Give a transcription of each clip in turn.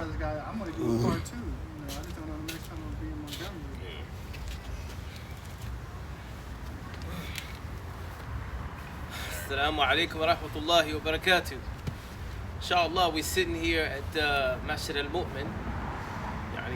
brothers got. I'm gonna do a part two. I just don't know the next time I'm gonna be in Montgomery. Assalamu alaikum wa rahmatullahi wa barakatuh. Inshallah, we're sitting here at Masjid Al Mu'min,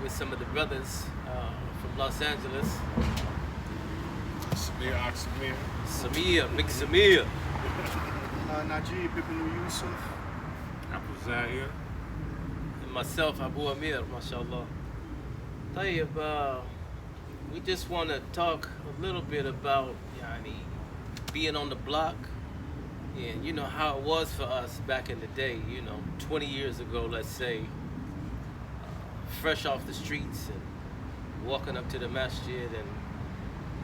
with some of the brothers from Los Angeles. Samir, big Samir. Najib Ibn Yusuf. Abu Zahir. And myself, Abu Amir, mashallah. Tayyib, we just want to talk a little bit about being on the block. And you know how it was for us back in the day, 20 years ago, let's say, fresh off the streets and walking up to the masjid and,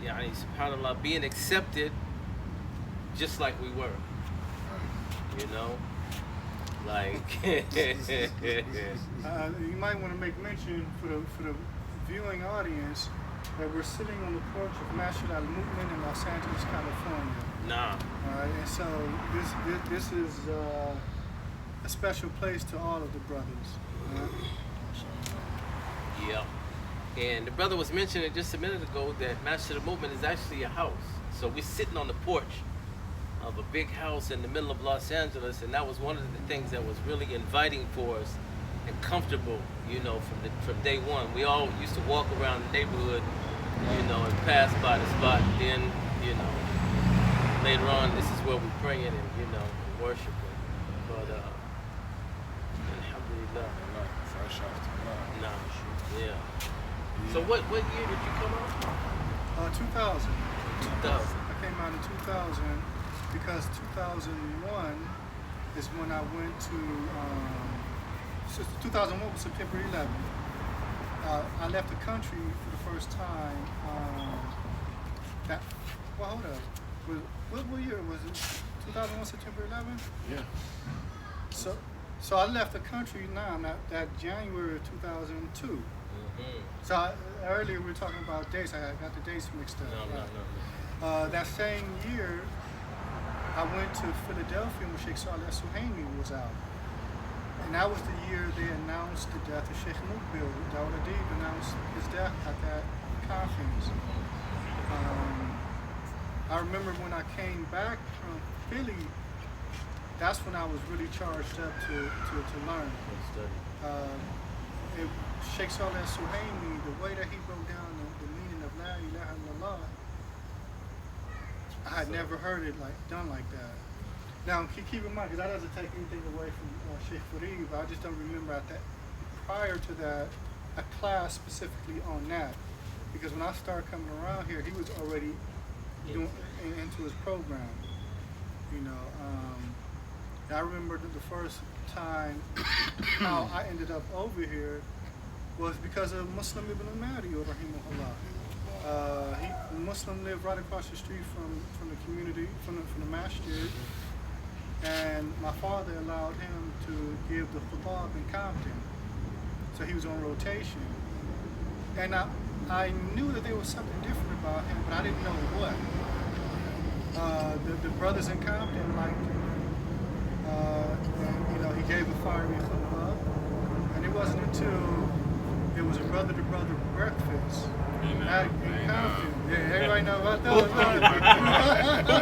subhanAllah, being accepted just like we were, like. You might want to make mention for the viewing audience that we're sitting on the porch of Masjid Al Mu'min in Los Angeles, California. Nah. And so this is a special place to all of the brothers. Yeah. And the brother was mentioning just a minute ago that Masjid Al Mu'min is actually a house. So we're sitting on the porch of a big house in the middle of Los Angeles, and that was one of the things that was really inviting for us and comfortable, from day one. We all used to walk around the neighborhood, and pass by the spot, and then, later on, this is where we're praying and, worshiping. But, alhamdulillah. Fresh off the block. Nah, yeah. So what year did you come out? 2000. 2000. I came out in 2000 because 2001 is when I went to, 2001 was September 11th. I left the country for the first time. Hold up. What year was it? 2001 September 11th? Yeah. So I left the country that January of 2002. Mm-hmm. So earlier we were talking about dates. I got the dates mixed up. No. That same year, I went to Philadelphia when Sheikh Saleh Suhaimi was out. And that was the year they announced the death of Sheikh Mukbil. Dawud Adib announced his death at that conference. I remember when I came back from Philly, that's when I was really charged up to learn. Sheikh Saleh Suhaimi, the way that he broke down the meaning of La ilaha illallah, I had never heard it done like that. Now keep in mind, because that doesn't take anything away from Sheikh Fareed, but I just don't remember prior to that a class specifically on that. Because when I started coming around here, he was already into his program. I remember the first time how I ended up over here was because of Muslim Ibn Mahdi, rahimahullah. Muslim lived right across the street from the community, from the masjid, and my father allowed him to give the khutab in Compton. So he was on rotation. And I knew that there was something different about him, but I didn't know what. The brothers in Compton liked him. He gave a fiery khutbah, and it wasn't until it was a brother-to-brother breakfast in Compton. Yeah, everybody know about that.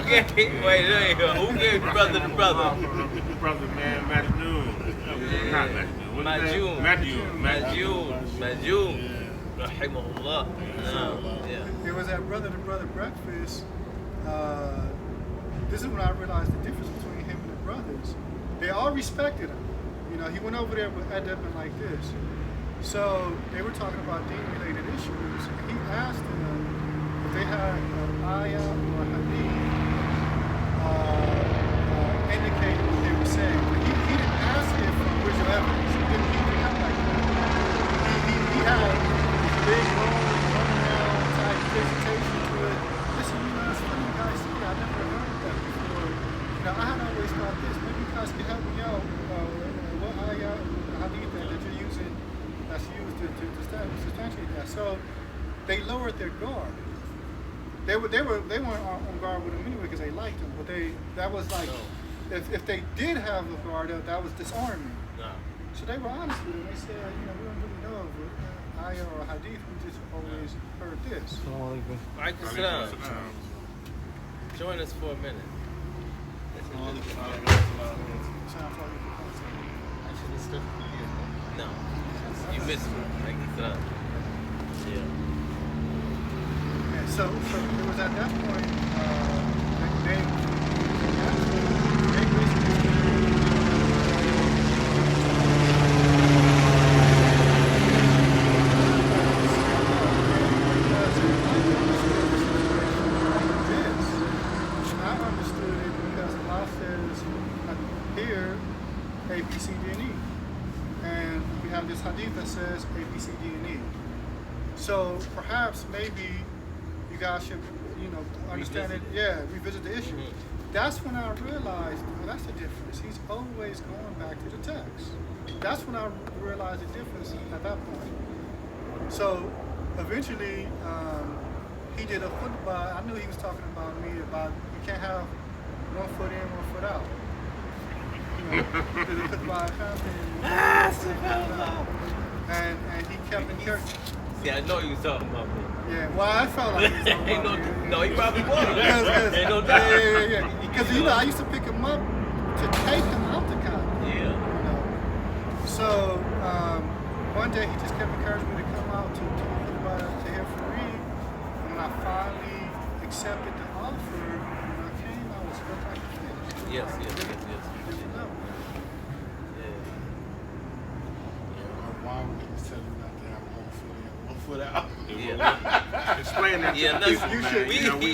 Okay, wait, there you go. Who gave brother-to-brother? Brother, man, Majnoon. Not Majnoon. Majnoon. Rahimahullah. It was that brother-to-brother breakfast. This is when I realized the difference between him and the brothers. They all respected him. He went over there with adab and like this. So they were talking about deen-related issues. And he asked them if they had an ayah or a hadith indicating what they were saying. But he didn't ask it from original evidence. He didn't come like that. He had this big, long, run-around type presentation to it. Listen, it's funny you guys see that. I never heard that before. I had always thought this. Maybe you guys can help me out. What ayah or hadith that you're using that's used to substantiate that. So they lowered their guard. They weren't on guard with him anyway because they liked him. But that was like, if they did have a guard up, that was disarming. No. So they were honest with it. They said, we don't really know if ayah or hadith. We just always heard this. Michael, sit down. Join us for a minute. No, you missed it. Thank you, sir. Yeah. So it was at that point they A, B, C, D, and E. And we have this hadith that says A, B, C, D, and E. So perhaps maybe you guys should, understand it. Yeah, revisit the issue. That's when I realized, that's the difference. He's always going back to the text. That's when I realized the difference at that point. So eventually, he did a khutbah. I knew he was talking about me, about you can't have one foot in, one foot out. And he kept encouraging. See, I know you was talking about me. Yeah, well, I felt like he was talking about me. No, he probably was. Ain't no doubt. Yeah. Because, I used to pick him up to take him out the car. Yeah. So, one day he just kept encouraging me to come out to hear from me. And when I finally accepted the offer, when I came, I was stuck like a fish. Yes. Why would you tell him not to have 1 foot in, 1 foot out? Yeah. Explain that to people, you man. should,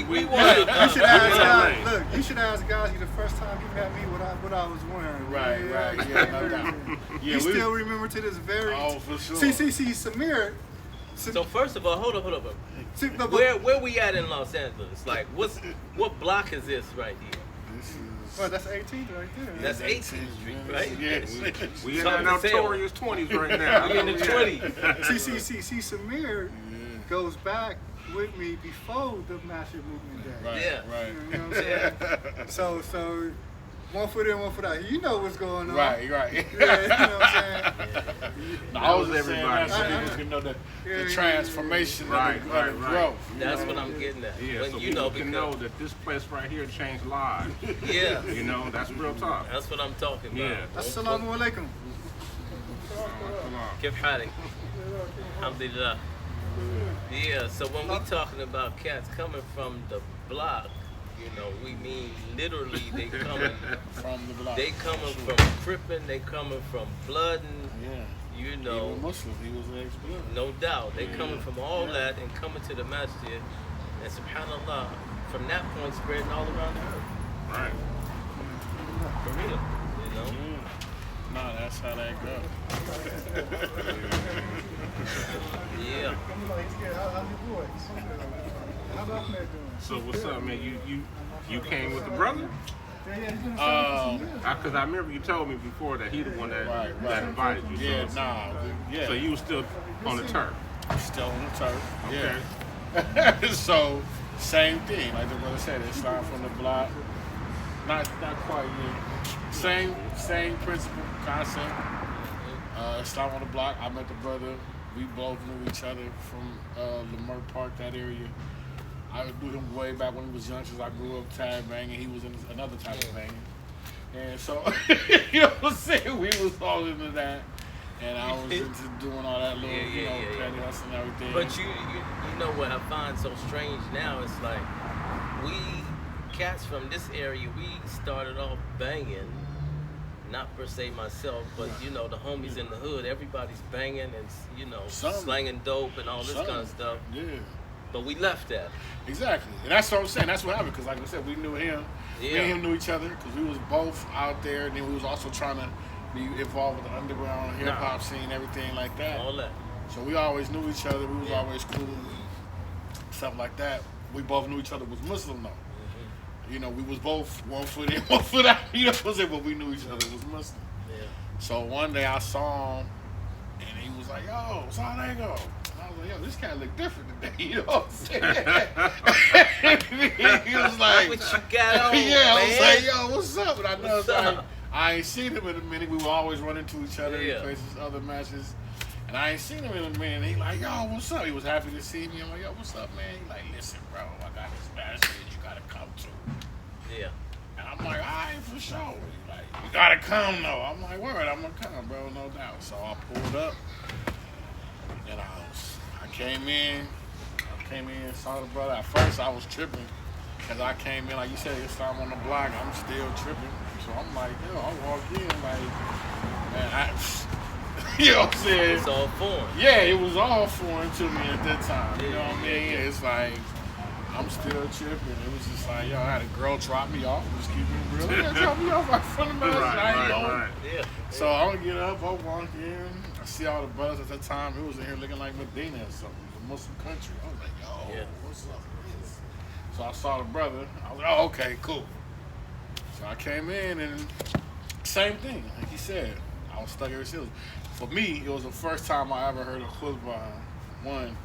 we want you should ask guys. Look, you should ask guys the first time he met me what I was wearing. Right. Yeah, no doubt. You still remember to this very. Oh, for sure. See, Samir. So first of all, hold up. See, Where we at in Los Angeles? Like, what block is this right here? This is. Well, that's 18th right there. That's 18th Street, right? Yes. We in Something our to say. notorious 20s right now. We in the 20s. See, Samir goes back with me before the Masjid Al Mu'min day. Right, Yeah. right. You know what I'm saying? So 1 foot in, 1 foot out. You know what's going on. Right. Yeah, you know what I'm saying? I was just saying everybody. that So so people can know the Yeah. transformation Right, of the growth. That's what I'm getting at. Yeah, When so you know, people can know that this place right here changed lives. Yeah. That's real talk. That's what I'm talking about. Yeah. Assalamu alaikum. Kif halik? Alhamdulillah. Yeah, so when we talking about cats coming from the block, we mean literally they coming From the block. They coming from cripping, they coming from blooding, Yeah. He was Muslim. He was an ex-blood. no doubt. They coming from all that and coming to the masjid, and subhanAllah, from that point spreading all around the earth. Right. For real, No, that's how that goes. Yeah. How's your boys? How's Ahmed doing? So what's up, man? You came with the brother? Yeah, he's been Because I remember you told me before that he the one that, Right. that invited you. Yeah, so, yeah. So you was still on the turf. Still on the turf. Okay. Yeah. So same thing, like the brother said, it's starting from the block. Not quite yet. Same principle, concept. Start on the block. I met the brother. We both knew each other from Lamert Park, that area. I knew him way back when he was young, since I grew up tag banging. He was in another type of banging. And so, you know what I'm saying? We was all into that. And I was into doing all that little, petty hustle and everything. But you know what I find so strange now? It's like we cats from this area, we started off banging. Not per se myself, but the homies in the hood, everybody's banging and slanging dope and all this kind of stuff. Yeah. But we left that. Exactly. And that's what I'm saying. That's what happened. Because like I said, we knew him. Yeah. Me and him knew each other because we was both out there. And then we was also trying to be involved with the underground hip-hop scene, everything like that. All that. So we always knew each other. We was always cool. Stuff like that. We both knew each other was Muslim, though. Mm-hmm. We was both 1 foot in, 1 foot out. You know what I'm saying? But we knew each other was Muslim. Yeah. So one day I saw him, and he was like, "Yo, so how they go?" And I was like, "Yo, this cat look different today." You know what I'm saying? He was like, What you got on, "Yeah." I was man? like, "Yo, what's up?" And I know it's like I ain't seen him in a minute. We would always run into each other Yeah. in places, other matches. And I ain't seen him in a minute. He like, yo, what's up? He was happy to see me. I'm like, yo, what's up, man? He like, listen, bro, I got this match that you gotta come to. Yeah. And I'm like, all right, for sure. He like, you gotta come though. I'm like, word, I'm gonna come, bro, no doubt. So I pulled up, and I came in, saw the brother. At first, I was tripping, cause I came in, like you said, it's time on the block. I'm still tripping. So I'm like, yo, I walk in, like, man, you know what I'm saying? It's all foreign. Yeah, it was all foreign to me at that time. You know what I mean? Yeah. It's like, I'm still tripping. It was just like, yo, I had a girl drop me off. Just keep it real. Yeah, drop me off right from the match. and I ain't know. Yeah. So I get up, I walk in. I see all the brothers at that time. It was in here looking like Medina or something. It was a Muslim country. I was like, yo, Yeah. what's up with this? So I saw the brother. I was like, oh, okay, cool. So I came in and same thing, like he said. I was stuck every single. For me, it was the first time I ever heard a khutbah, one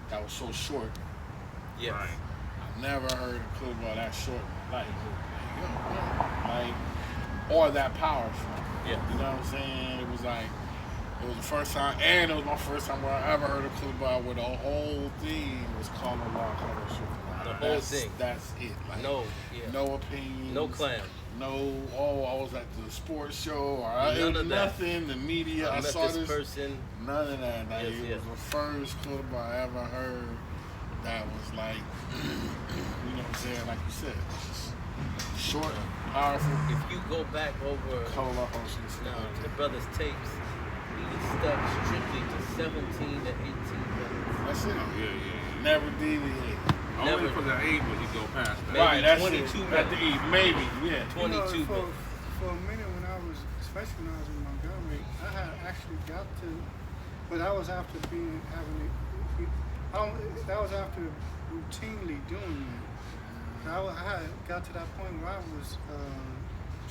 that was so short. Yes. Right. I never heard a khutbah that short, like or that powerful. Yeah. You know what I'm saying? It was the first time, and it was my first time where I ever heard a khutbah where the whole thing was called Allah, called Rasulullah. The whole thing. That's it. Like, No. Yeah. no opinions. No clown. No, I was at the sports show or None of that. nothing. The media, I I met saw this person. None of that. Like, Yes, it yes. was the first clip I ever heard that was like, you know what I'm saying? Like you said, just short, powerful. If you go back over Call up on shit. the brother's tapes, he was stuck strictly to 17 to 18 minutes. That's it. Yeah, yeah. Never deviate. Only Never. for the age when you go past that. Maybe Right, that's 22 it. At the E, maybe, yeah. 22 for, minutes. for a minute when I was, especially when I was in Montgomery, I had actually got to, but that was after that was after routinely doing it. I had got to that point where I was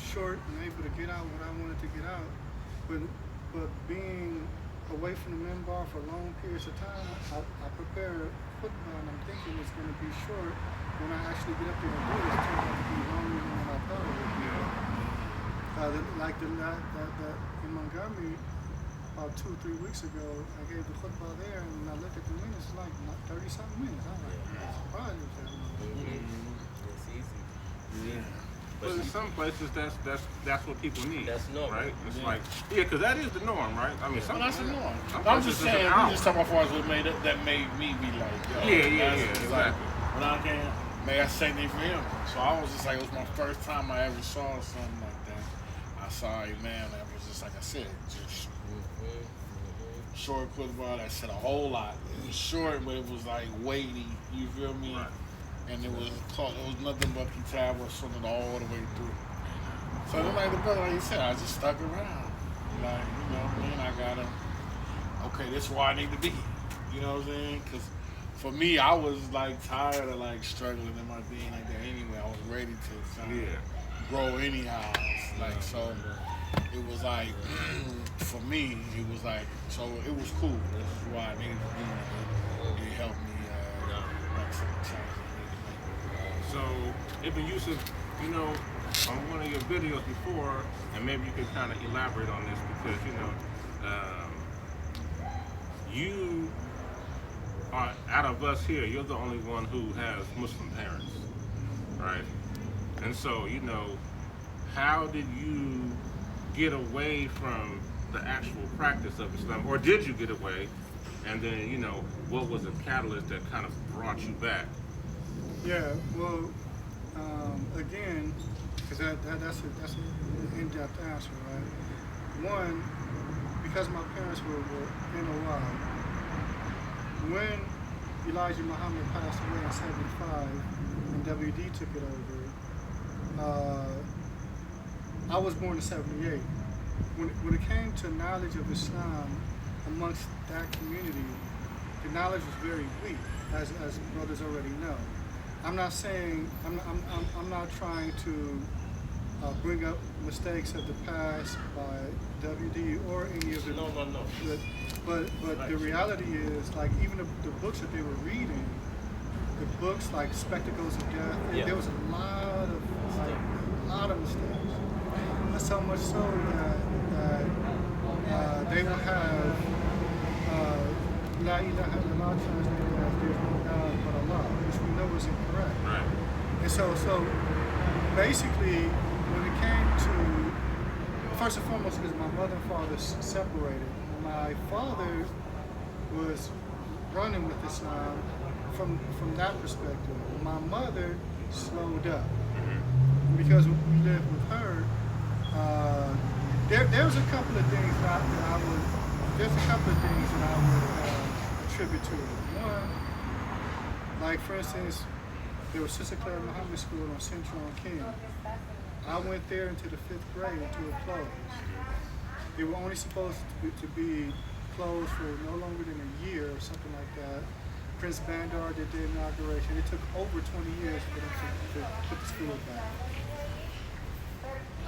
short and able to get out what I wanted to get out, but being away from the minbar for long periods of time, I prepare football and I'm thinking it's going to be short. When I actually get up there and do it, it turns out to be longer than what I thought it would be. In Montgomery, about 2-3 weeks ago, I gave the football there and I looked at the minutes, it's like 30-something minutes. I was like, I'm surprised it was that long. It's easy. Yeah. But in some places, that's what people need. That's normal. Right? It's Yeah. like, yeah, because that is the norm, right? I mean, Well, that's the norm. some I'm places just it's an saying, we hour. just talking about as what that made me be like, yo. Yeah, that's- exactly. like, when I came, maybe that's the same thing for him. So I was just like, it was my first time I ever saw something like that. I saw a man that was just like I said, just short football that said a whole lot. It was short, but it was like weighty. You feel me? Right. And it was nothing but kitab or something all the way through. So then, like the brother, like you said, I just stuck around. Like, you know, man, I gotta. Okay, this is where I need to be. You know what I'm saying? Because for me, I was like tired of like struggling in my being like that anyway. I was ready to kind of grow anyhow. Like, so it was like, for me, it was like, so it was cool. This is why I needed to be there. It helped me make some changes I needed to make. So, Ibn Yusuf, you know, on one of your videos before, and maybe you can kind of elaborate on this because, you know, you are, out of us here, you're the only one who has Muslim parents, right? And so, you know, how did you get away from the actual practice of Islam, or did you get away? And then, you know, what was the catalyst that kind of brought you back? Yeah, well, again, because that's an in-depth answer, right? One, because my parents were in a while. When Elijah Muhammad passed away in 75 and WD took it over, I was born in 78. When it came to knowledge of Islam amongst that community, the knowledge was very weak, as brothers already know. I'm not saying, I'm not trying to bring up mistakes of the past by WD or any of the. No. But the reality is, like, even the books that they were reading, the books like Spectacles of Death, there was a lot of mistakes. So much so that they would have La ilaha illallah translated as there's no God but Allah, which we know is incorrect. Right. And so basically, when it came to, first and foremost, because my mother and father separated, my father was running with Islam from that perspective. My mother slowed up. Because we lived with her, there's a couple of things that I would attribute to it. One, like for instance, there was Sister Claire Muhammad School on Central and King. I went there into the 5th grade until it closed. They were only supposed to be closed for no longer than a year or something like that. Prince Bandar did the inauguration. It took over 20 years for them to put the school back.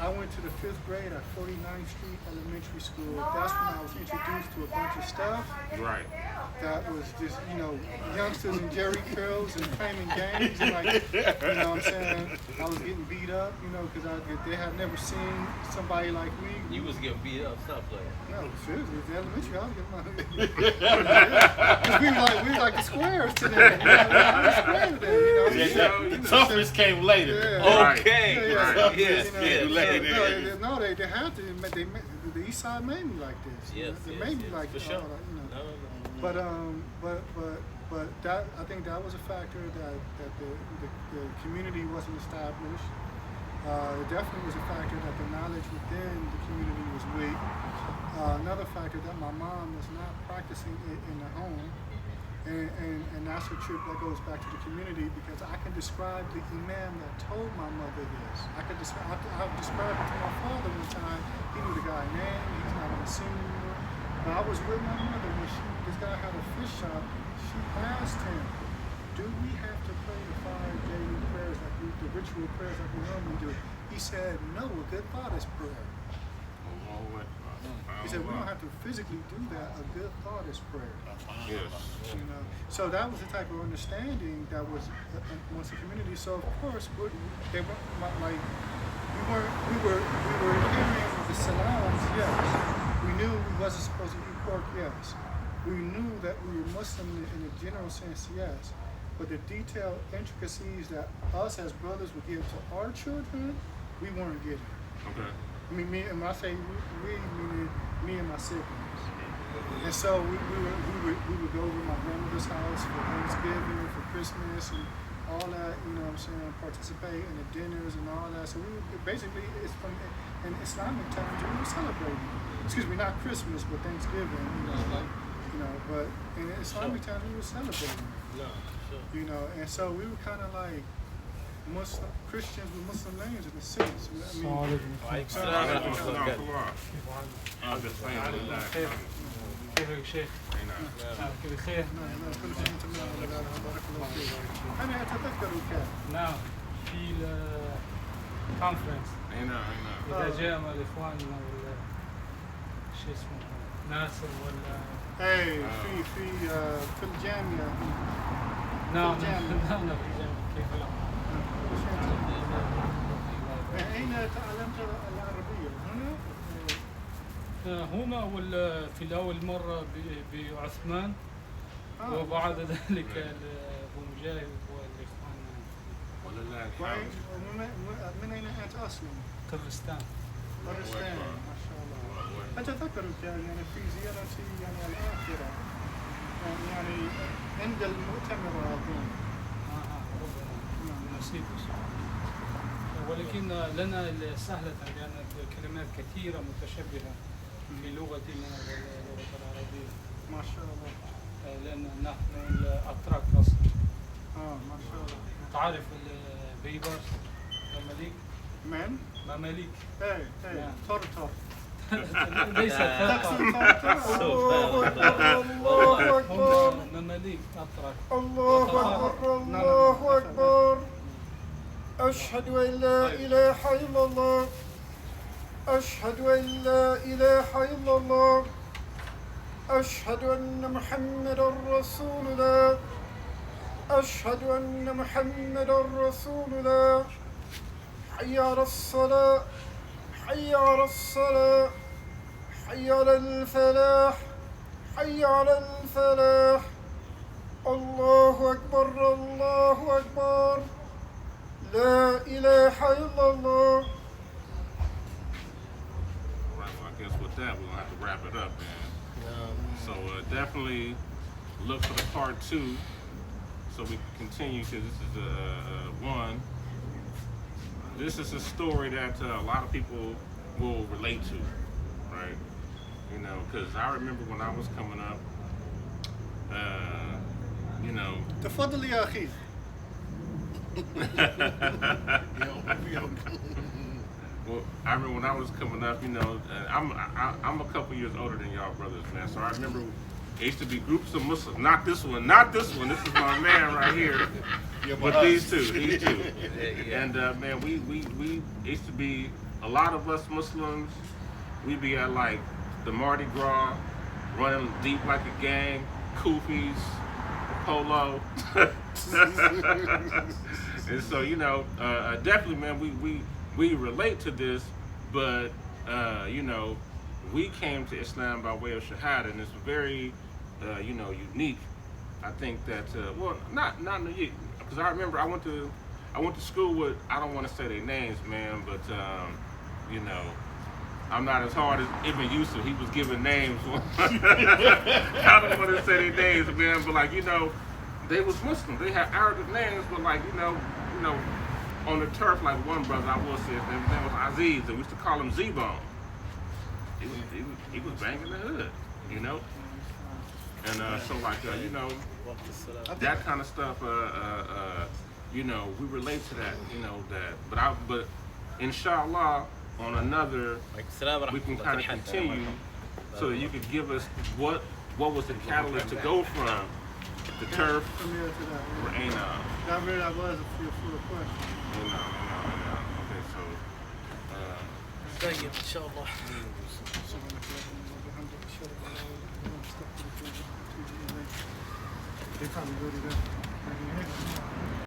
I went to the 5th grade at 49th Street Elementary School. That's when I was introduced to a bunch of stuff. Right. That was just, youngsters and Jerry curls and claiming gangs. And like, you know what I'm saying? I was getting beat up, because they had never seen somebody like me. You was getting beat up, stop playing. No, seriously, the elementary, I was getting my Because we were like the squares today. We were the squares today, Toughness came later. Yeah. Okay. Right. Yes. No, they had to. The East Side made me like this. Yes. They made me like for this. sure. No. But that, I think that was a factor that the community wasn't established. It definitely was a factor that the knowledge within the community was weak. Another factor that my mom was not practicing it in the home. And that's a trip that goes back to the community, because I can describe the imam that told my mother this. I've described it to my father one time. He knew the guy's name. He's not on the scene anymore. But I was with my mother when this guy had a fish shop. She asked him, "Do we have to pray the 5 daily prayers the ritual prayers like we normally do?" He said, "No, a good thought is prayer." He said, "We don't have to physically do that. A good thought is prayer." Yes. So that was the type of understanding that was amongst the community. So of course, we were hearing the salams, yes. We knew we wasn't supposed to eat pork, yes. We knew that we were Muslim in a general sense, yes. But the detailed intricacies that us as brothers would give to our children, we weren't getting. Okay. I mean, me, and when I say we meaning me and my siblings. And so we would go to my grandmother's house for Thanksgiving, for Christmas, and all that, participate in the dinners and all that. So we would, basically, it's from, in Islamic times, we were celebrating. Excuse me, not Christmas, but Thanksgiving, but in Islamic times, we were celebrating. And so we were kind of like Muslim Christians with Muslim names in a sense. كيفك شيخ؟ كيف بخير؟ أنا أتذكرك. نعم في الكونفرنس. إذا جاء مع الإخوان ولا شو اسمه ناصر ولا. إيه في الجامعة. نعم في الجامعة كيف لا؟ أين تعلمت العربية؟ هنا ولا في الأول مرة بعثمان وبعد ذلك أبو مجاهد والإخوان. ولله من أين أنت أصلا؟ قرغستان. قرغستان ما شاء الله. أتذكرك يعني في زيارتي الآخرة يعني عند المؤتمر أظن. ربما نسيت. ولكن لنا سهلة لأن الكلمات كثيرة متشابهة في لغتنا واللغة العربية. ما شاء الله. لأن نحن الأتراك أصلا. ما شاء الله. تعرف البيبرز مماليك؟ من؟ مماليك. إيه ترتر. ليس ترتر. الله أكبر. مماليك أتراك. الله أكبر. الله أكبر. أشهد أن لا إله إلا الله. أشهد أن لا إله إلا الله. أشهد أن محمدا رسول الله. أشهد أن محمدا رسول الله. حي على الصلاة. حي على الصلاة حي على الفلاح حي على الفلاح الله أكبر الله أكبر لا إله إلا الله. All right, well, I guess with that, we're going to have to wrap it up, man. So definitely look for the part 2 so we can continue, because this is one. This is a story that a lot of people will relate to, right? You know, because I remember when I was coming up, you know. تفضل يا أخي. Well, I remember when I was coming up, you know, I'm a couple years older than y'all brothers, man. So I remember there used to be groups of Muslims. Not this one, not this one. This is my man right here. But these two. And man, we used to be a lot of us Muslims. We'd be at like the Mardi Gras, running deep like a gang, kufis, polo. And so, you know, definitely, man, we relate to this, but you know, we came to Islam by way of Shahada, and it's very, you know, unique. I think that, well, not unique, because I remember I went to school with, I don't want to say their names, man, but you know, I'm not as hard as Ibn Yusuf. He was giving names. I don't want to say their names, man, but like, you know, they was Muslim. They had Arabic names, but like, you know, on the turf, like one brother, I will say his name was Aziz, and we used to call him Z-Bone. He was banging the hood, you know? And so like, you know, that kind of stuff, you know, we relate to that, you know, that, but inshallah, on another, we can kind of continue so that you could give us what was the catalyst to go from the turf, and That was a full question. Okay, so طيب إن شاء الله. They probably really good.